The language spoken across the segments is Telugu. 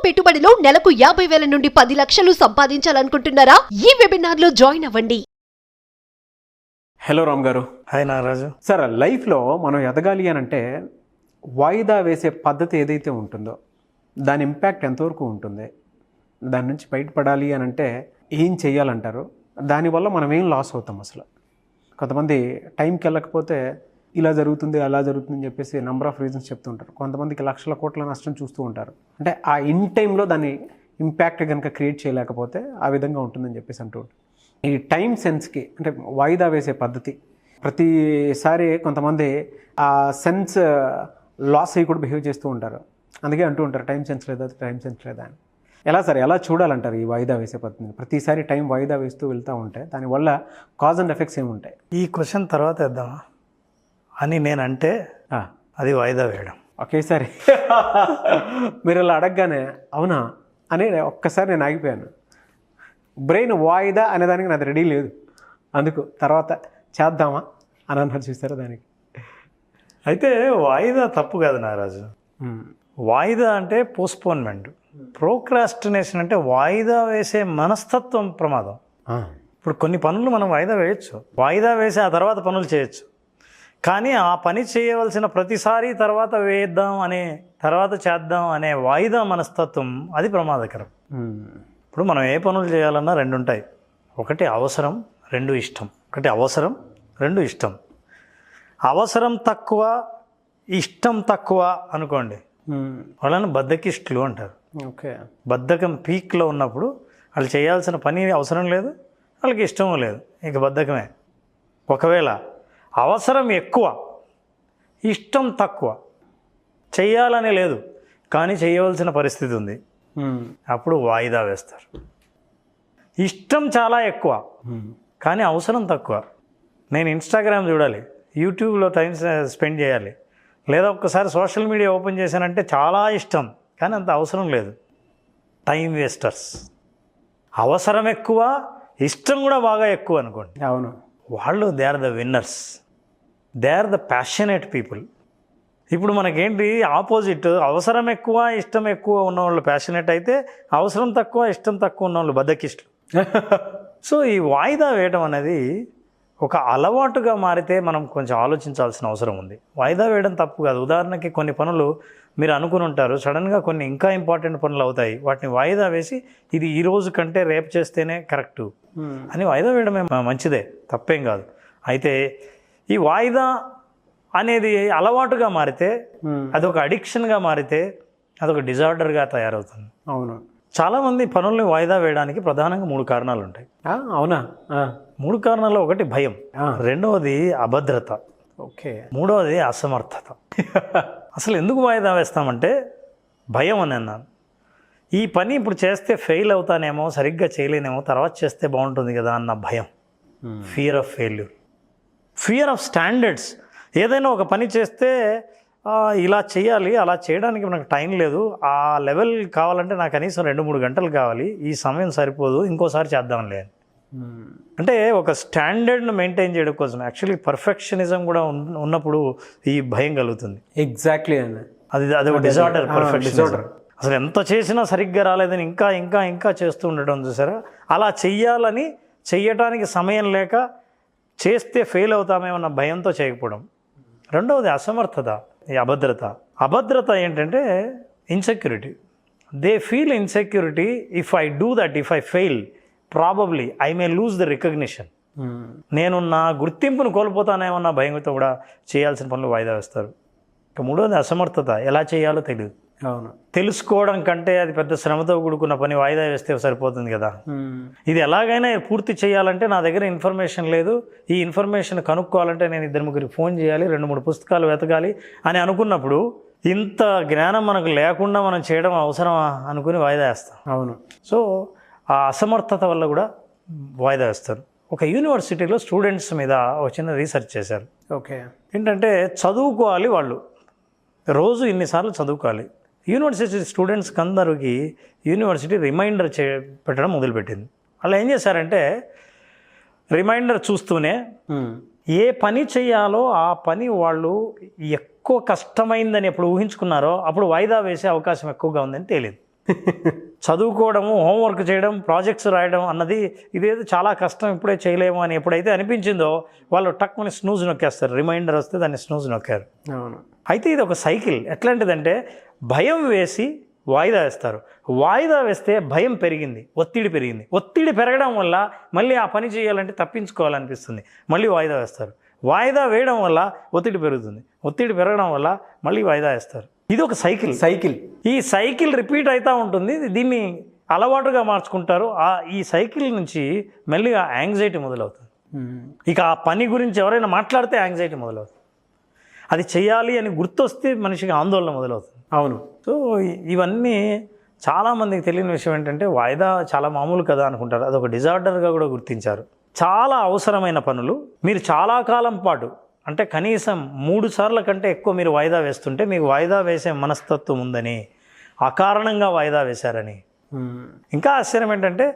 పెట్టుబడిలో నెలకు 50,000 నుండి 10 లక్షలు సంపాదించాలనుకుంటున్నారా? ఈ వెబినార్ లో జాయిన్ అవ్వండి. హలో రామ్ గారు. హాయ్ నాగరాజు. సార్, లైఫ్లో మనం ఎదగాలి అని అంటే వాయిదా వేసే పద్ధతి ఏదైతే ఉంటుందో దాని ఇంపాక్ట్ ఎంతవరకు ఉంటుంది, దాని నుంచి బయటపడాలి అని అంటే ఏం చెయ్యాలంటారు, దానివల్ల మనం ఏం లాస్ అవుతాం అసలు? కొంతమంది టైంకి వెళ్ళకపోతే ఇలా జరుగుతుంది అలా జరుగుతుంది అని చెప్పేసి నెంబర్ ఆఫ్ రీజన్స్ చెప్తుంటారు. కొంతమందికి లక్షల కోట్ల నష్టం చూస్తూ ఉంటారు. అంటే ఆ ఇన్ టైంలో దాన్ని ఇంపాక్ట్ కనుక క్రియేట్ చేయలేకపోతే ఆ విధంగా ఉంటుందని చెప్పేసి అంటూ ఉంటారు. ఈ టైం సెన్స్కి అంటే వాయిదా వేసే పద్ధతి ప్రతిసారి కొంతమంది ఆ సెన్స్ లాస్ అయ్యి కూడా బిహేవ్ చేస్తూ ఉంటారు. అందుకే అంటూ ఉంటారు టైం సెన్స్ లేదా అని. ఎలా సార్, ఎలా చూడాలంటారు ఈ వాయిదా వేసే పద్ధతిని? ప్రతిసారి టైం వాయిదా వేస్తూ వెళ్తూ ఉంటే దానివల్ల కాజ్ అండ్ ఎఫెక్ట్స్ ఏముంటాయి? ఈ క్వశ్చన్ తర్వాత వేద్దామా అని నేనంటే అది వాయిదా వేయడం. ఒకేసారి మీరు అలా అడగగానే అవునా అని ఒక్కసారి నేను ఆగిపోయాను. బ్రెయిన్ వాయిదా అనేదానికి నాది రెడీ లేదు. అందుకు తర్వాత చేద్దామా అని అన్నారు, చూసారా దానికి. అయితే వాయిదా తప్పు కాదు నాగరాజు. వాయిదా అంటే పోస్ట్పోన్మెంట్. ప్రోక్రాస్టినేషన్ అంటే వాయిదా వేసే మనస్తత్వం ప్రమాదం. ఇప్పుడు కొన్ని పనులు మనం వాయిదా వేయచ్చు, వాయిదా వేసి ఆ తర్వాత పనులు చేయొచ్చు. కానీ ఆ పని చేయవలసిన ప్రతిసారి తర్వాత వేద్దాం అనే, తర్వాత చేద్దాం అనే వాయిదా మనస్తత్వం అది ప్రమాదకరం. ఇప్పుడు మనం ఏ పనులు చేయాలన్నా రెండు ఉంటాయి. ఒకటి అవసరం, రెండు ఇష్టం. అవసరం తక్కువ, ఇష్టం తక్కువ అనుకోండి, వాళ్ళని బద్ధకిష్టులు అంటారు. ఓకే. బద్ధకం పీక్లో ఉన్నప్పుడు వాళ్ళు చేయాల్సిన పని అవసరం లేదు, వాళ్ళకి ఇష్టం లేదు, ఇక బద్ధకమే. ఒకవేళ అవసరం ఎక్కువ, ఇష్టం తక్కువ, చెయ్యాలని లేదు కానీ చేయవలసిన పరిస్థితి ఉంది, అప్పుడు వాయిదా వేస్తారు. ఇష్టం చాలా ఎక్కువ కానీ అవసరం తక్కువ. నేను ఇన్స్టాగ్రామ్ చూడాలి, యూట్యూబ్లో టైం స్పెండ్ చేయాలి, లేదా ఒక్కసారి సోషల్ మీడియా ఓపెన్ చేశానంటే చాలా ఇష్టం కానీ అంత అవసరం లేదు. Time wasters. అవసరం ఎక్కువ, ఇష్టం కూడా బాగా ఎక్కువ అనుకోండి, అవును, వాళ్ళు they are the winners, they are the passionate people. ఇప్పుడు మనకేంటి ఆపోజిట్, అవసరం ఎక్కువ ఇష్టం ఎక్కువ ఉన్నవాళ్ళు ప్యాషనేట్ అయితే, అవసరం తక్కువ ఇష్టం తక్కువ ఉన్నవాళ్ళు బద్ధకిష్టులు. సో ఈ వాయిదా వేయడం అనేది ఒక అలవాటుగా మారితే మనం కొంచెం ఆలోచించాల్సిన అవసరం ఉంది. వాయిదా వేయడం తప్పు కాదు. ఉదాహరణకి కొన్ని పనులు మీరు అనుకుని ఉంటారు, సడన్గా కొన్ని ఇంకా ఇంపార్టెంట్ పనులు అవుతాయి, వాటిని వాయిదా వేసి ఇది ఈ రోజు కంటే రేపు చేస్తేనే కరెక్టు అని వాయిదా వేయడమే మంచిదే, తప్పేం కాదు. అయితే ఈ వాయిదా అనేది అలవాటుగా మారితే, అదొక అడిక్షన్గా మారితే, అదొక డిజార్డర్గా తయారవుతుంది. అవును. చాలామంది పనుల్ని వాయిదా వేయడానికి ప్రధానంగా 3 కారణాలు ఉంటాయి. అవునా? 3 కారణాల్లో ఒకటి భయం, రెండవది అభద్రత, ఓకే, మూడవది అసమర్థత. అసలు ఎందుకు వాయిదా వేస్తామంటే భయం అని అన్నాను. ఈ పని ఇప్పుడు చేస్తే ఫెయిల్ అవుతానేమో, సరిగ్గా చేయలేనేమో, తర్వాత చేస్తే బాగుంటుంది కదా అన్న భయం. Fear of failure, fear of standards. ఏదైనా ఒక పని చేస్తే ఇలా చేయాలి, అలా చేయడానికి నాకు టైం లేదు, ఆ లెవెల్ కావాలంటే నాకు కనీసం 2-3 గంటలు కావాలి, ఈ సమయం సరిపోదు, ఇంకోసారి చేద్దాంలే. అంటే ఒక స్టాండర్డ్ను మెయింటైన్ చేయడం కోసం. యాక్చువల్లీ పర్ఫెక్షనిజం కూడా ఉన్నప్పుడు ఈ భయం కలుగుతుంది. ఎగ్జాక్ట్లీ అండి. అది ఒక డిజార్డర్, పర్ఫెక్షనిజం. అసలు ఎంత చేసినా సరిగ్గా రాలేదని ఇంకా ఇంకా ఇంకా చేస్తూ ఉండడం చూసారా. అలా చెయ్యాలని చెయ్యటానికి సమయం లేక, చేస్తే ఫెయిల్ అవుతామేమన్న భయంతో చేయకపోవడం. రెండవది అసమర్థత, ఈ అభద్రత ఏంటంటే insecurity. They feel insecurity, if I do that, if I fail probably I may lose the recognition. నేను నా గుర్తింపును కోల్పోతానేమన్న భయంతో కూడా చేయాల్సిన పనులు వాయిదా వేస్తారు. ఇక మూడవది అసమర్థత, ఎలా చేయాలో తెలియదు. అవును. తెలుసుకోవడం కంటే అది పెద్ద శ్రమతో కూడుకున్న పని, వాయిదా వేస్తే సరిపోతుంది కదా. ఇది ఎలాగైనా పూర్తి చేయాలంటే నా దగ్గర ఇన్ఫర్మేషన్ లేదు, ఈ ఇన్ఫర్మేషన్ కనుక్కోవాలంటే నేను 2-3 ఫోన్ చేయాలి, 2-3 పుస్తకాలు వెతకాలి అని అనుకున్నప్పుడు ఇంత జ్ఞానం మనకు లేకుండా మనం చేయడం అవసరమా అనుకుని వాయిదా వేస్తాం. అవును. సో ఆ అసమర్థత వల్ల కూడా వాయిదా వేస్తారు. ఒక యూనివర్సిటీలో స్టూడెంట్స్ మీద ఒక చిన్న రీసెర్చ్ చేశారు. ఓకే. ఏంటంటే చదువుకోవాలి, వాళ్ళు రోజు ఇన్నిసార్లు చదువుకోవాలి. యూనివర్సిటీ స్టూడెంట్స్కి అందరికీ యూనివర్సిటీ రిమైండర్ పెట్టడం మొదలుపెట్టింది. వాళ్ళు ఏం చేశారంటే రిమైండర్ చూస్తూనే ఏ పని చేయాలో ఆ పని వాళ్ళు ఎక్కువ కష్టమైందని ఎప్పుడు ఊహించుకున్నారో అప్పుడు వాయిదా వేసే అవకాశం ఎక్కువగా ఉందని తేలింది. చదువుకోవడము, హోంవర్క్ చేయడం, ప్రాజెక్ట్స్ రాయడం అన్నది ఇదేదో చాలా కష్టం, ఇప్పుడే చేయలేము అని ఎప్పుడైతే అనిపించిందో వాళ్ళు టక్కుని స్నూజ్ నొక్కేస్తారు. రిమైండర్ వస్తే దాన్ని స్నూజ్ నొక్కారు. అవును. అయితే ఇది ఒక సైకిల్. ఎట్లాంటిదంటే భయం వేసి వాయిదా వేస్తారు. వాయిదా వేస్తే భయం పెరిగింది, ఒత్తిడి పెరిగింది. ఒత్తిడి పెరగడం వల్ల మళ్ళీ ఆ పని చేయాలంటే తప్పించుకోవాలనిపిస్తుంది, మళ్ళీ వాయిదా వేస్తారు. వాయిదా వేయడం వల్ల ఒత్తిడి పెరుగుతుంది, ఒత్తిడి పెరగడం వల్ల మళ్ళీ వాయిదా వేస్తారు. ఇది ఒక సైకిల్. ఈ సైకిల్ రిపీట్ అవుతూ ఉంటుంది. దీన్ని అలవాటుగా మార్చుకుంటారు. ఈ సైకిల్ నుంచి మెల్లిగా యాంగ్జైటీ మొదలవుతుంది. ఇక ఆ పని గురించి ఎవరైనా మాట్లాడితే యాంగ్జైటీ మొదలవుతుంది. అది చేయాలి అని గుర్తొస్తే మనిషికి ఆందోళన మొదలవుతుంది. అవును. సో ఇవన్నీ చాలామందికి తెలియని విషయం ఏంటంటే వాయిదా చాలా మామూలు కదా అనుకుంటారు. అదొక డిజార్డర్గా కూడా గుర్తించారు. చాలా అవసరమైన పనులు మీరు చాలా కాలం పాటు, అంటే కనీసం 3 సార్ల కంటే ఎక్కువ మీరు వాయిదా వేస్తుంటే మీకు వాయిదా వేసే మనస్తత్వం ఉందని, అకారణంగా వాయిదా వేశారని. ఇంకా ఆశ్చర్యం ఏంటంటే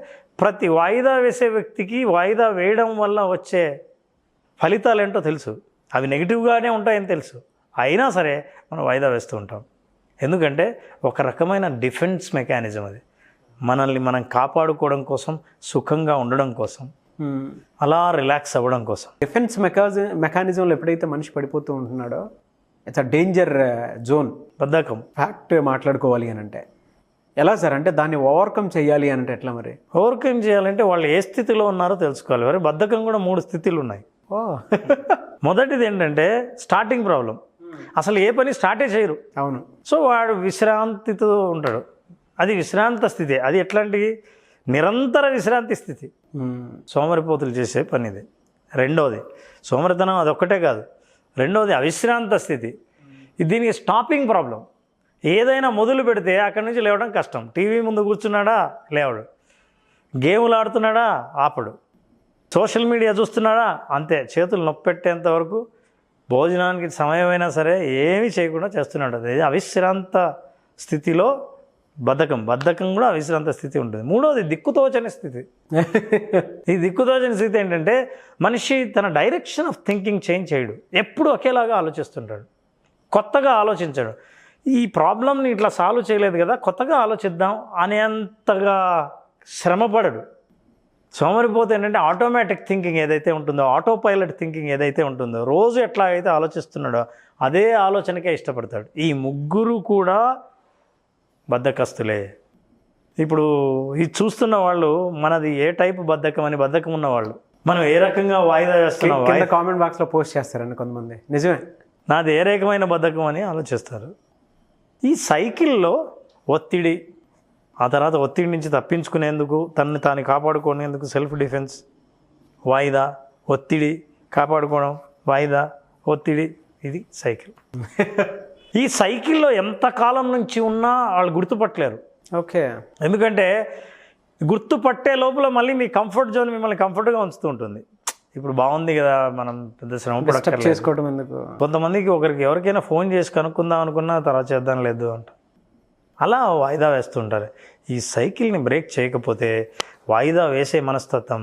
ప్రతి వాయిదా వేసే వ్యక్తికి వాయిదా వేయడం వల్ల వచ్చే ఫలితాలు ఏంటో తెలుసు. అవి నెగిటివ్గానే ఉంటాయని తెలుసు. అయినా సరే మనం వాయిదా వేస్తూ ఉంటాం. ఎందుకంటే ఒక రకమైన డిఫెన్స్ మెకానిజం అది. మనల్ని మనం కాపాడుకోవడం కోసం, సుఖంగా ఉండడం కోసం, అలా రిలాక్స్ అవ్వడం కోసం. డిఫెన్స్ మెకానిజంలో ఎప్పుడైతే మనిషి పడిపోతూ ఉంటున్నాడో ఇట్స్ అ డేంజర్ జోన్. బద్ధకం ఫ్యాక్ట్ మాట్లాడుకోవాలి అని అంటే ఎలా సార్? అంటే దాన్ని ఓవర్కమ్ చేయాలి అని అంటే ఎట్లా మరి? ఓవర్కమ్ చేయాలంటే వాళ్ళు ఏ స్థితిలో ఉన్నారో తెలుసుకోవాలి. మరి బద్ధకం కూడా 3 స్థితిలు ఉన్నాయి. మొదటిది ఏంటంటే స్టార్టింగ్ ప్రాబ్లం. అసలు ఏ పని స్టార్టే చేయరు. అవును. సో వాడు విశ్రాంతితో ఉంటాడు. అది విశ్రాంత స్థితి. అది ఎట్లాంటి నిరంతర విశ్రాంతి స్థితి. సోమరిపోతులు చేసే పని ఇది. రెండవది సోమరితనం, అదొక్కటే కాదు. రెండవది అవిశ్రాంత స్థితి. దీనికి స్టాపింగ్ ప్రాబ్లం. ఏదైనా మొదలు పెడితే అక్కడి నుంచి లేవడం కష్టం. టీవీ ముందు కూర్చున్నాడా లేవడు, గేములు ఆడుతున్నాడా ఆపడు, సోషల్ మీడియా చూస్తున్నాడా అంతే, చేతులు నొప్పెట్టేంత వరకు, భోజనానికి సమయమైనా సరే ఏమీ చేయకుండా చేస్తున్నాడు. అది అవిశ్రాంత స్థితిలో బద్ధకం కూడా అవిశ్రాంత స్థితి ఉంటుంది. మూడవది దిక్కుతోచని స్థితి. ఈ దిక్కుతోచని స్థితి ఏంటంటే మనిషి తన డైరెక్షన్ ఆఫ్ థింకింగ్ చేంజ్ చేయడు. ఎప్పుడు ఒకేలాగా ఆలోచిస్తుంటాడు, కొత్తగా ఆలోచించాడు. ఈ ప్రాబ్లమ్ని ఇట్లా సాల్వ్ చేయలేదు కదా, కొత్తగా ఆలోచిద్దాం అనేంతగా శ్రమపడడు. సోమరిపోతే ఏంటంటే ఆటోమేటిక్ థింకింగ్ ఏదైతే ఉంటుందో, ఆటో పైలట్ థింకింగ్ ఏదైతే ఉంటుందో, రోజు ఎట్లా అయితే ఆలోచిస్తున్నాడో అదే ఆలోచనకే ఇష్టపడతాడు. ఈ ముగ్గురు కూడా బద్ధకస్తులే. ఇప్పుడు ఇది చూస్తున్న వాళ్ళు మనది ఏ టైపు బద్ధకం అని, బద్ధకం ఉన్నవాళ్ళు మనం ఏ రకంగా వాయిదా వేస్తున్నాం కామెంట్ బాక్స్లో పోస్ట్ చేస్తారండి కొంతమంది. నిజమే, నాది ఏ రకమైన బద్ధకం అని ఆలోచిస్తారు. ఈ సైకిల్లో ఒత్తిడి, ఆ తర్వాత ఒత్తిడి నుంచి తప్పించుకునేందుకు, తనని తాను కాపాడుకునేందుకు సెల్ఫ్ డిఫెన్స్, వాయిదా, ఒత్తిడి, కాపాడుకోవడం, వాయిదా, ఒత్తిడి, ఇది సైకిల్. ఈ సైకిల్లో ఎంతకాలం నుంచి ఉన్నా వాళ్ళు గుర్తుపట్టలేరు. ఓకే. ఎందుకంటే గుర్తుపట్టే లోపల మళ్ళీ మీ కంఫర్ట్ జోన్ మిమ్మల్ని కంఫర్ట్గా ఉంచుతూ ఉంటుంది. ఇప్పుడు బాగుంది కదా, మనం పెద్ద శ్రమ చేసుకోవడం ఎందుకు. కొంతమందికి ఎవరికైనా ఫోన్ చేసి కనుక్కుందాం అనుకున్నా తర్వాత చేద్దాం లేదు అంట, అలా వాయిదా వేస్తుంటారు. ఈ సైకిల్ని బ్రేక్ చేయకపోతే వాయిదా వేసే మనస్తత్వం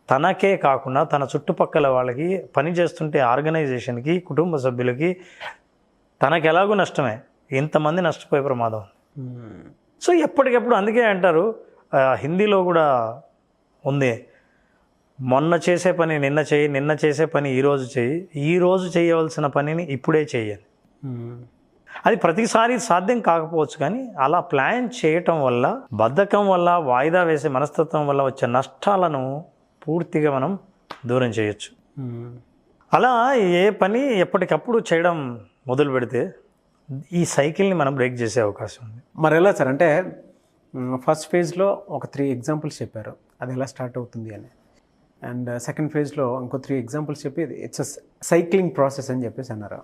తనకే కాకుండా తన చుట్టుపక్కల వాళ్ళకి, పని చేస్తుంటే ఆర్గనైజేషన్కి, కుటుంబ సభ్యులకి, తనకు ఎలాగూ నష్టమే, ఇంతమంది నష్టపోయే ప్రమాదం. సో ఎప్పటికెప్పుడు అందుకే అంటారు, హిందీలో కూడా ఉంది, మొన్న చేసే పని నిన్న చేయి, నిన్న చేసే పని ఈరోజు చేయి, ఈరోజు చేయవలసిన పనిని ఇప్పుడే చేయాలి. అది ప్రతిసారి సాధ్యం కాకపోవచ్చు, కానీ అలా ప్లాన్ చేయటం వల్ల, బద్ధకం వల్ల, వాయిదా వేసే మనస్తత్వం వల్ల వచ్చే నష్టాలను పూర్తిగా మనం దూరం చేయొచ్చు. అలా ఏ పని ఎప్పటికప్పుడు చేయడం మొదలు పెడితే ఈ సైకిల్ని మనం బ్రేక్ చేసే అవకాశం ఉంది. మరి ఎలా సార్? అంటే ఫస్ట్ ఫేజ్లో ఒక 3 ఎగ్జాంపుల్స్ చెప్పారు, అది ఎలా స్టార్ట్ అవుతుంది అని. అండ్ సెకండ్ ఫేజ్లో ఇంకో 3 ఎగ్జాంపుల్స్ చెప్పి ఇట్స్ సైక్లింగ్ ప్రాసెస్ అని చెప్పేసి అన్నారు.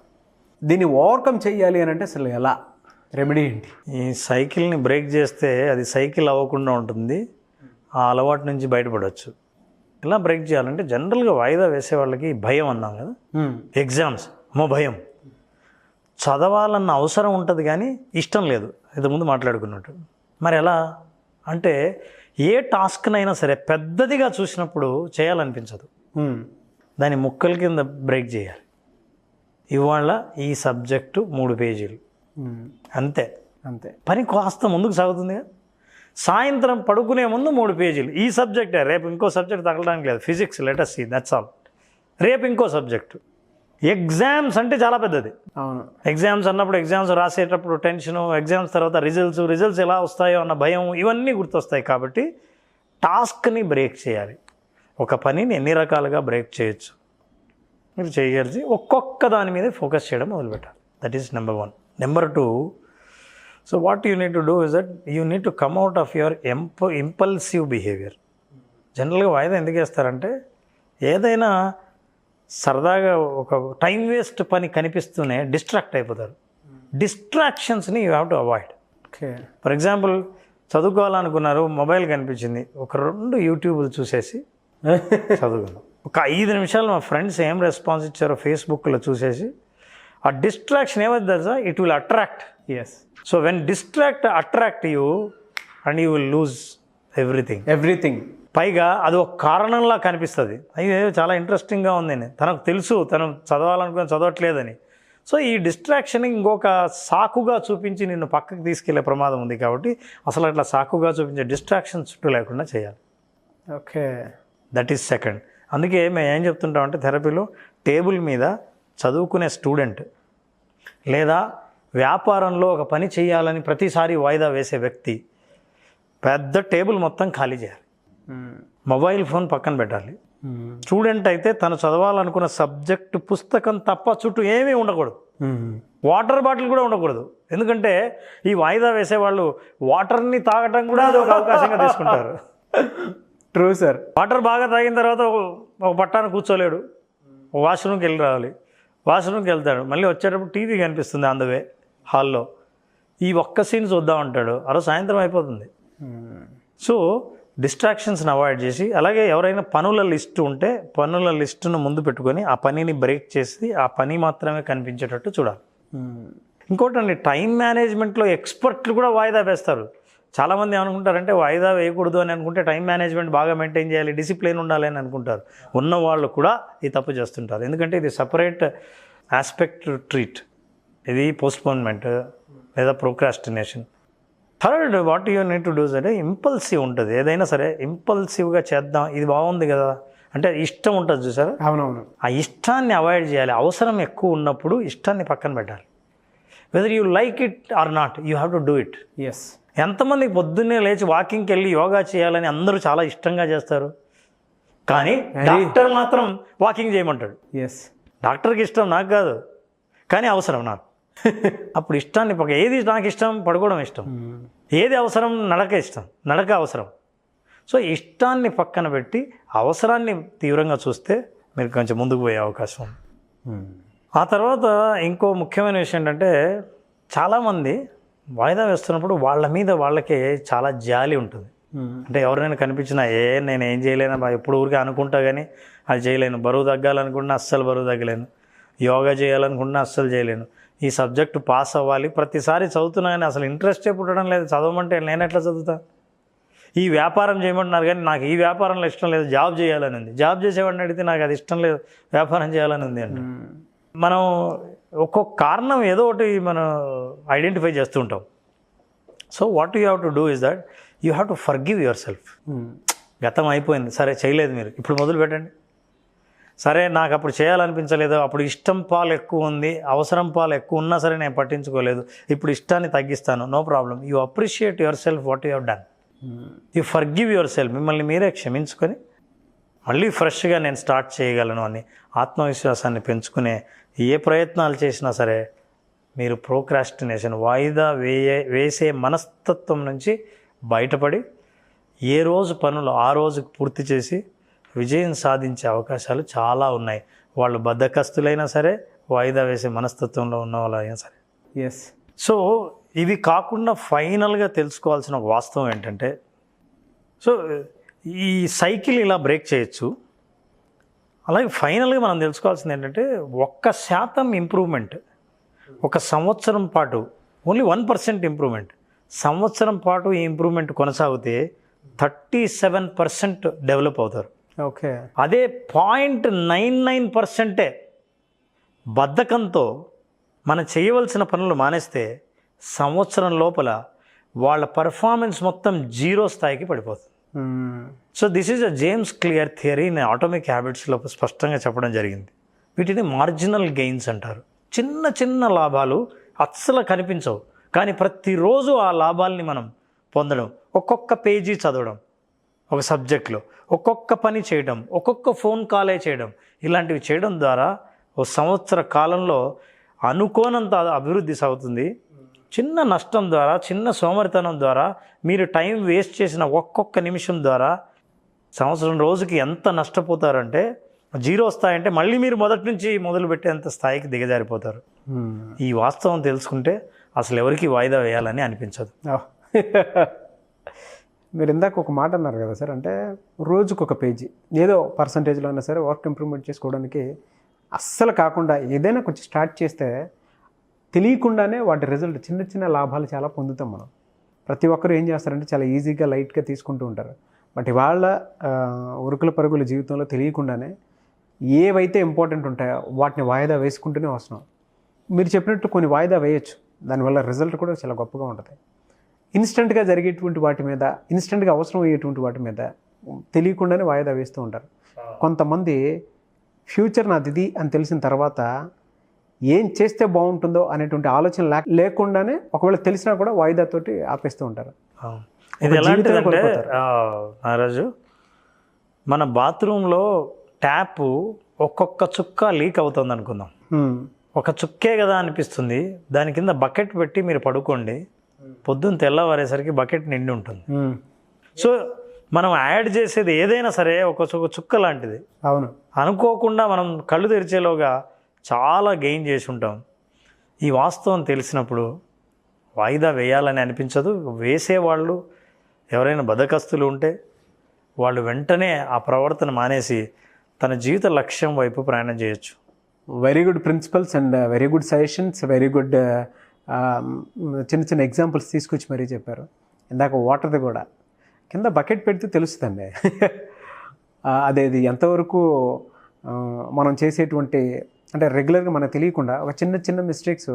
దీన్ని ఓవర్కమ్ చేయాలి అని అంటే అసలు ఎలా, రెమెడీ ఏంటి? ఈ సైకిల్ని బ్రేక్ చేస్తే అది సైకిల్ అవ్వకుండా ఉంటుంది, ఆ అలవాటు నుంచి బయటపడవచ్చు. ఇలా బ్రేక్ చేయాలంటే జనరల్గా వాయిదా వేసే వాళ్ళకి భయం అన్నాం కదా, ఎగ్జామ్స్ భయం, చదవాలన్న అవసరం ఉంటుంది కానీ ఇష్టం లేదు, ఇంతకుముందు మాట్లాడుకున్నట్టు. మరి ఎలా అంటే ఏ టాస్క్నైనా సరే పెద్దదిగా చూసినప్పుడు చేయాలనిపించదు, దాని ముక్కల కింద బ్రేక్ చేయాలి. ఇవాళ ఈ సబ్జెక్టు 3 పేజీలు అంతే, పని కాస్త ముందుకు సాగుతుంది. సాయంత్రం పడుకునే ముందు 3 పేజీలు ఈ సబ్జెక్టే, రేపు ఇంకో సబ్జెక్ట్ తగలడానికి లేదు, physics let's see that's all, రేపు ఇంకో సబ్జెక్టు. ఎగ్జామ్స్ అంటే చాలా పెద్దది. అవును. ఎగ్జామ్స్ అన్నప్పుడు ఎగ్జామ్స్ రాసేటప్పుడు టెన్షను, ఎగ్జామ్స్ తర్వాత రిజల్ట్స్ ఎలా వస్తాయో అన్న భయం, ఇవన్నీ గుర్తొస్తాయి. కాబట్టి టాస్క్ని బ్రేక్ చేయాలి. ఒక పనిని ఎన్ని రకాలుగా బ్రేక్ చేయొచ్చు మీరు చేయగలిసి ఒక్కొక్క దాని మీద ఫోకస్ చేయడం మొదలుపెట్టాలి. That is number 1. Number 2, so what you need to do is that you need to come out of your impulsive behaviour. జనరల్గా వాయిదా ఎందుకు వేస్తారంటే ఏదైనా సరదాగా ఒక టైం వేస్ట్ పని కనిపిస్తూనే డిస్ట్రాక్ట్ అయిపోతారు. డిస్ట్రాక్షన్స్ని you have to avoid. Okay. For example చదువుకోవాలనుకున్నారు, మొబైల్ కనిపించింది, ఒక 2 యూట్యూబ్లు చూసేసి చదువుకున్నాం. ఒక 5 నిమిషాలు మా ఫ్రెండ్స్ ఏం రెస్పాన్స్ ఇచ్చారో ఫేస్బుక్లో చూసేసి ఆ డిస్ట్రాక్షన్ ఏమవుతుంది తెలుసా, it will attract. Yes. So when attract you and you will lose everything. పైగా అది ఒక కారణంలా కనిపిస్తుంది. అయ్యో చాలా ఇంట్రెస్టింగ్గా ఉందని తనకు తెలుసు, తను చదవాలనుకుని చదవట్లేదని. సో ఈ డిస్ట్రాక్షన్ ఇంకొక సాకుగా చూపించి నిన్ను పక్కకు తీసుకెళ్లే ప్రమాదం ఉంది. కాబట్టి అసలు అట్లా సాకుగా చూపించే డిస్ట్రాక్షన్ చుట్టూ లేకుండా చేయాలి. ఓకే. That is second. అందుకే మేము ఏం చెప్తుంటామంటే థెరపీలో టేబుల్ మీద చదువుకునే స్టూడెంట్ లేదా వ్యాపారంలో ఒక పని చేయాలని ప్రతిసారి వాయిదా వేసే వ్యక్తి పెద్ద టేబుల్ మొత్తం ఖాళీ చేయాలి, మొబైల్ ఫోన్ పక్కన పెట్టాలి. స్టూడెంట్ అయితే తను చదవాలనుకున్న సబ్జెక్టు పుస్తకం తప్ప చుట్టూ ఏమీ ఉండకూడదు, వాటర్ బాటిల్ కూడా ఉండకూడదు. ఎందుకంటే ఈ వాయిదా వేసేవాళ్ళు వాటర్ని తాగటం కూడా అది ఒక అవకాశంగా తీసుకుంటారు. True sir. వాటర్ బాగా తాగిన తర్వాత ఒక పట్టాన కూర్చోలేడు, వాష్రూమ్కి వెళ్ళి రావాలి, వాష్రూమ్కి వెళ్తాడు, మళ్ళీ వచ్చేటప్పుడు టీవీ కనిపిస్తుంది అందువే హాల్లో, ఈ ఒక్క సీన్ చూద్దాం అంటాడు, అలా సాయంత్రం అయిపోతుంది. సో డిస్ట్రాక్షన్స్ని అవాయిడ్ చేసి, అలాగే ఎవరైనా పనుల లిస్టు ఉంటే పనుల లిస్టును ముందు పెట్టుకొని ఆ పనిని బ్రేక్ చేసి ఆ పని మాత్రమే కనిపించేటట్టు చూడాలి. ఇంకోటండి, టైం మేనేజ్మెంట్లో ఎక్స్పర్ట్లు కూడా వాయిదా వేస్తారు. చాలామంది ఏమనుకుంటారంటే వాయిదా వేయకూడదు అని అనుకుంటే టైం మేనేజ్మెంట్ బాగా మెయింటైన్ చేయాలి, డిసిప్లిన్ ఉండాలి అని అనుకుంటారు. ఉన్నవాళ్ళు కూడా ఈ తప్పు చేస్తుంటారు. ఎందుకంటే ఇది సపరేట్ ఆస్పెక్ట్ ట్రీట్, ఇది పోస్ట్పోన్మెంట్ లేదా procrastination. Third, what you need to dos అంటే ఇంపల్సివ్ ఉంటుంది. ఏదైనా సరే ఇంపల్సివ్గా చేద్దాం, ఇది బాగుంది కదా అంటే ఇష్టం ఉంటుంది చూసారా. అవునవును. ఆ ఇష్టాన్ని అవాయిడ్ చేయాలి. అవసరం ఎక్కువ ఉన్నప్పుడు ఇష్టాన్ని పక్కన పెట్టాలి. Whether you like it or not, you have to do it. Yes. ఎంతమందికి పొద్దున్నే లేచి వాకింగ్కి వెళ్ళి యోగా చేయాలని అందరూ చాలా ఇష్టంగా చేస్తారు, కానీ డాక్టర్ మాత్రం వాకింగ్ చేయమంటాడు. ఎస్. డాక్టర్కి ఇష్టం, నాకు కాదు, కానీ అవసరం నాకు. అప్పుడు ఇష్టాన్ని ఏది నాకు ఇష్టం, పడుకోవడం ఇష్టం, ఏది అవసరం, నడక అవసరం. సో ఇష్టాన్ని పక్కన పెట్టి అవసరాన్ని తీవ్రంగా చూస్తే మీరు కొంచెం ముందుకు పోయే అవకాశం ఉంది. ఆ తర్వాత ఇంకో ముఖ్యమైన విషయం ఏంటంటే, చాలామంది వాయిదా వేస్తున్నప్పుడు వాళ్ళ మీద వాళ్ళకే చాలా జాలి ఉంటుంది. అంటే ఎవరైనా కనిపించినా నేను ఏం చేయలేను, ఎప్పుడు ఊరికే అనుకుంటా కానీ అది చేయలేను, బరువు తగ్గాలనుకున్నా అస్సలు బరువు తగ్గలేను, యోగా చేయాలనుకున్నా అస్సలు చేయలేను, ఈ సబ్జెక్టు పాస్ అవ్వాలి, ప్రతిసారి చదువుతున్నా కానీ అసలు ఇంట్రెస్టే పుట్టడం లేదు, చదవమంటే నేను ఎట్లా చదువుతా, ఈ వ్యాపారం చేయమంటున్నారు కానీ నాకు ఈ వ్యాపారంలో ఇష్టం లేదు, జాబ్ చేయాలని ఉంది, జాబ్ చేసేవాడిని అడిగితే నాకు అది ఇష్టం లేదు, వ్యాపారం చేయాలని ఉంది అంటే మనం ఒక్కొక్క కారణం ఏదో ఒకటి మనం ఐడెంటిఫై చేస్తూ ఉంటాం. So what you have to do is that you have to forgive your self. గతం అయిపోయింది, సరే చేయలేదు, మీరు ఇప్పుడు మొదలు పెట్టండి. సరే నాకు అప్పుడు చేయాలనిపించలేదు, అప్పుడు ఇష్టం పాలు ఎక్కువ ఉంది, అవసరం పాలు ఎక్కువ ఉన్నా సరే నేను పట్టించుకోలేదు, ఇప్పుడు ఇష్టాన్ని తగ్గిస్తాను, no problem. You appreciate yourself what you have done. You forgive yourself, మిమ్మల్ని మీరే క్షమించుకొని మళ్ళీ ఫ్రెష్గా నేను స్టార్ట్ చేయగలను అని ఆత్మవిశ్వాసాన్ని పెంచుకునే ఏ ప్రయత్నాలు చేసినా సరే మీరు ప్రోక్రాస్టినేషన్, వాయిదా వేసే మనస్తత్వం నుంచి బయటపడి ఏ రోజు పనులు ఆ రోజుకు పూర్తి చేసి విజయం సాధించే అవకాశాలు చాలా ఉన్నాయి. వాళ్ళు బద్ధకస్తులైనా సరే, వాయిదా వేసే మనస్తత్వంలో ఉన్న వాళ్ళైనా సరే. ఎస్. సో ఇవి కాకుండా ఫైనల్గా తెలుసుకోవాల్సిన ఒక వాస్తవం ఏంటంటే, సో ఈ సైకిల్ ఇలా బ్రేక్ చేయొచ్చు. అలాగే ఫైనల్గా మనం తెలుసుకోవాల్సింది ఏంటంటే 1% ఇంప్రూవ్మెంట్, ఒక సంవత్సరం పాటు ఓన్లీ 1% ఇంప్రూవ్మెంట్, సంవత్సరం పాటు ఈ ఇంప్రూవ్మెంట్ కొనసాగితే 37% డెవలప్ అవుతారు. ఓకే. అదే 0.99% బద్ధకంతో మనం చేయవలసిన పనులు మానేస్తే సంవత్సరం లోపల వాళ్ళ పర్ఫార్మెన్స్ మొత్తం జీరో స్థాయికి పడిపోతుంది. So this is a James Clear theory in atomic హ్యాబిట్స్లో స్పష్టంగా చెప్పడం జరిగింది. వీటిని మార్జినల్ గెయిన్స్ అంటారు. చిన్న చిన్న లాభాలు అస్సలు కనిపించవు, కానీ ప్రతిరోజు ఆ లాభాలని మనం పొందడం, ఒక్కొక్క పేజీ చదవడం ఒక సబ్జెక్ట్లో, ఒక్కొక్క పని చేయడం, ఒక్కొక్క ఫోన్ కాలే చేయడం, ఇలాంటివి చేయడం ద్వారా ఒక సంవత్సర కాలంలో అనుకోనంత అభివృద్ధి సాగుతుంది. చిన్న నష్టం ద్వారా, చిన్న సోమరితనం ద్వారా, మీరు టైం వేస్ట్ చేసిన ఒక్కొక్క నిమిషం ద్వారా సంవత్సరం రోజుకి ఎంత నష్టపోతారంటే, జీరో స్థాయి అంటే మళ్ళీ మీరు మొదటి నుంచి మొదలుపెట్టేంత స్థాయికి దిగజారిపోతారు. ఈ వాస్తవం తెలుసుకుంటే అసలు ఎవరికి వాయిదా వేయాలని అనిపించదు. మీరు ఇందాక ఒక మాట అన్నారు కదా సార్, అంటే రోజుకు ఒక పేజీ ఏదో పర్సంటేజ్లో అయినా సరే వర్క్ ఇంప్రూవ్మెంట్ చేసుకోవడానికి అస్సలు కాకుండా ఏదైనా కొంచెం స్టార్ట్ చేస్తే తెలియకుండానే వాటి రిజల్ట్ చిన్న చిన్న లాభాలు చాలా పొందుతాం మనం. ప్రతి ఒక్కరు ఏం చేస్తారంటే చాలా ఈజీగా లైట్గా తీసుకుంటూ ఉంటారు. బట్ వాళ్ళ ఉరుకుల పరుగుల జీవితంలో తెలియకుండానే ఏవైతే ఇంపార్టెంట్ ఉంటాయో వాటిని వాయిదా వేసుకుంటూనే వస్తున్నాం. మీరు చెప్పినట్టు కొన్ని వాయిదా వేయచ్చు, దానివల్ల రిజల్ట్ కూడా చాలా గొప్పగా ఉంటుంది. ఇన్స్టెంట్గా జరిగేటువంటి వాటి మీద, ఇన్స్టెంట్గా అవసరం అయ్యేటువంటి వాటి మీద తెలియకుండానే వాయిదా వేస్తూ ఉంటారు. కొంతమంది ఫ్యూచర్ నాది అని తెలిసిన తర్వాత ఏం చేస్తే బాగుంటుందో అనేటువంటి ఆలోచన లేకుండానే ఒకవేళ తెలిసినా కూడా వాయిదాతోటి ఆపేస్తూ ఉంటారు. ఇది ఎలాంటిదంటే నారాజు, మన బాత్రూంలో ట్యాప్ ఒక్కొక్క చుక్క లీక్ అవుతుంది అనుకుందాం. ఒక చుక్కే కదా అనిపిస్తుంది, దాని కింద బకెట్ పెట్టి మీరు పడుకోండి, పొద్దున్న తెల్లవారేసరికి బకెట్ నిండి ఉంటుంది. సో మనం యాడ్ చేసేది ఏదైనా సరే ఒక చుక్క లాంటిది. అవును, అనుకోకుండా మనం కళ్ళు తెరిచేలోగా చాలా గెయిన్ చేసి ఉంటాం. ఈ వాస్తవం తెలిసినప్పుడు వాయిదా వేయాలని అనిపించదు. వేసేవాళ్ళు ఎవరైనా బద్ధకస్తులు ఉంటే వాళ్ళు వెంటనే ఆ ప్రవర్తన మానేసి తన జీవిత లక్ష్యం వైపు ప్రయాణం చేయొచ్చు. Very good principles and very good suggestions, very good చిన్న చిన్న ఎగ్జాంపుల్స్ తీసుకొచ్చి మరీ చెప్పారు. ఇందాక వాటర్ది కూడా కింద బకెట్ పెడితే తెలుస్తుందండి అదేది ఎంతవరకు మనం చేసేటువంటి, అంటే రెగ్యులర్గా మనకు తెలియకుండా ఒక చిన్న చిన్న మిస్టేక్స్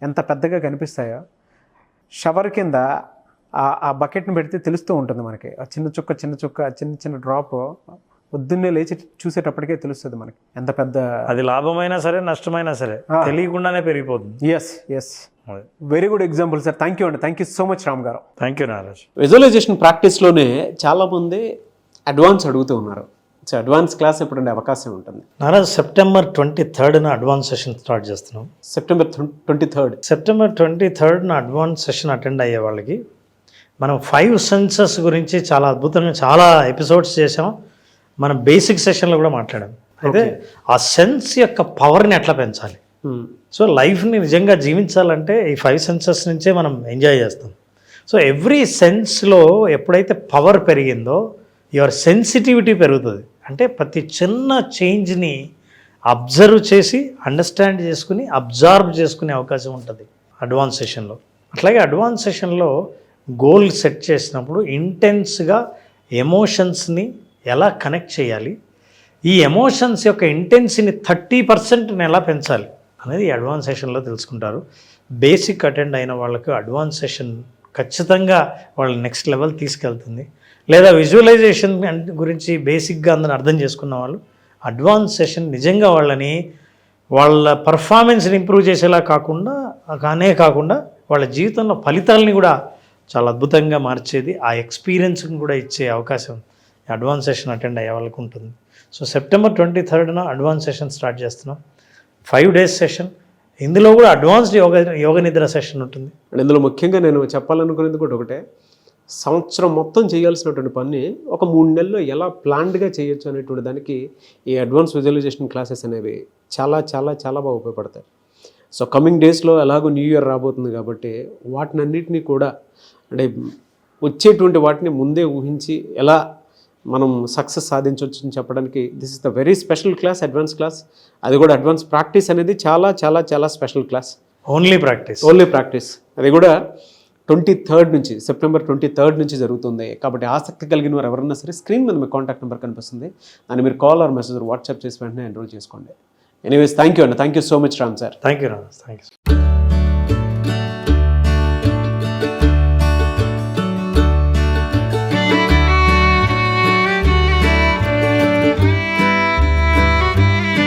ఎంత పెద్దగా కనిపిస్తాయో షవర్ కింద ఆ బకెట్ని పెడితే తెలుస్తూ ఉంటుంది మనకి. ఆ చిన్న చుక్క చిన్న చిన్న డ్రాప్ పొద్దున్నే లేచి చూసేటప్పటికే తెలుస్తుంది మనకి ఎంత పెద్ద, అది లాభమైనా సరే నష్టమైనా సరే తెలియకుండానే పెరిగిపోతుంది. Yes very good example sir. Thank you అండి, thank you so much Ram గారు. Thank you Naraj. విజువలైజేషన్ ప్రాక్టీస్లోనే చాలామంది అడ్వాన్స్ అడుగుతూ ఉన్నారు. సో అడ్వాన్స్ క్లాస్ ఎప్పుడంటే అవకాశం ఉంటుంది? Naraj, September 23rd advance session start చేస్తున్నాం. September 23rd advance session attend అయ్యే వాళ్ళకి మనం 5 సెన్సెస్ గురించి చాలా అద్భుతంగా చాలా ఎపిసోడ్స్ చేసాం. మనం బేసిక్ సెషన్లో కూడా మాట్లాడాం. అయితే ఆ సెన్స్ యొక్క పవర్ని ఎట్లా పెంచాలి, సో లైఫ్ని నిజంగా జీవించాలంటే ఈ 5 సెన్సెస్ నుంచే మనం ఎంజాయ్ చేస్తాం. సో ఎవ్రీ సెన్స్లో ఎప్పుడైతే పవర్ పెరిగిందో యువర్ సెన్సిటివిటీ పెరుగుతుంది. అంటే ప్రతి చిన్న చేంజ్ని అబ్జర్వ్ చేసి అండర్స్టాండ్ చేసుకుని అబ్జార్బ్ చేసుకునే అవకాశం ఉంటుంది అడ్వాన్స్ సెషన్లో. అట్లాగే అడ్వాన్స్ సెషన్లో గోల్ సెట్ చేసినప్పుడు ఇంటెన్స్గా ఎమోషన్స్ని ఎలా కనెక్ట్ చేయాలి, ఈ ఎమోషన్స్ యొక్క ఇంటెన్సిటీని 30% ఎలా పెంచాలి అనేది ఈ అడ్వాన్స్ సెషన్లో తెలుసుకుంటారు. బేసిక్ అటెండ్ అయిన వాళ్ళకు అడ్వాన్స్ సెషన్ ఖచ్చితంగా వాళ్ళ నెక్స్ట్ లెవెల్ తీసుకెళ్తుంది. లేదా విజువలైజేషన్ గురించి బేసిక్గా అందరూ అర్థం చేసుకున్న వాళ్ళు అడ్వాన్స్ సెషన్ నిజంగా వాళ్ళని వాళ్ళ పర్ఫార్మెన్స్ని ఇంప్రూవ్ చేసేలా కాకుండా వాళ్ళ జీవితంలో ఫలితాలని కూడా చాలా అద్భుతంగా మార్చేది, ఆ ఎక్స్పీరియన్స్ని కూడా ఇచ్చే అవకాశం అడ్వాన్స్ సెషన్ అటెండ్ అయ్యే వాళ్ళకు ఉంటుంది. So September 23rd advance session start చేస్తున్నాం. 5 days సెషన్. ఇందులో కూడా అడ్వాన్స్డ్ యోగ నిద్ర సెషన్ ఉంటుంది. అండ్ ఇందులో ముఖ్యంగా నేను చెప్పాలనుకునేది కూడా ఒకటే, సంవత్సరం మొత్తం చేయాల్సినటువంటి పని ఒక 3 నెలల్లో ఎలా ప్లాన్డ్గా చేయొచ్చు అనేటువంటి దానికి ఈ అడ్వాన్స్ విజువలైజేషన్ క్లాసెస్ అనేవి చాలా చాలా చాలా బాగా ఉపయోగపడతాయి. సో కమింగ్ డేస్లో ఎలాగో న్యూ ఇయర్ రాబోతుంది కాబట్టి వాటినన్నిటినీ కూడా, అంటే వచ్చేటువంటి వాటిని ముందే ఊహించి ఎలా మనం సక్సెస్ సాధించవచ్చు అని చెప్పడానికి this is the very special class, advance class. అది కూడా అడ్వాన్స్ ప్రాక్టీస్ అనేది చాలా చాలా చాలా స్పెషల్ క్లాస్. ఓన్లీ ప్రాక్టీస్ అది కూడా 23rd నుంచి, సెప్టెంబర్ 23rd నుంచి జరుగుతుంది. కాబట్టి ఆసక్తి కలిగిన వారు ఎవరన్నా సరే స్క్రీన్ మీద మీ కాంటాక్ట్ నెంబర్ కనిపిస్తుంది, దాన్ని మీరు కాల్ ఆర్ మెసేజ్ వాట్సాప్ చేసి వెంటనే ఎన్రోల్ చేసుకోండి. ఎనీవేస్ థ్యాంక్ యూ అండి, thank you so much Ram sir. Thank you.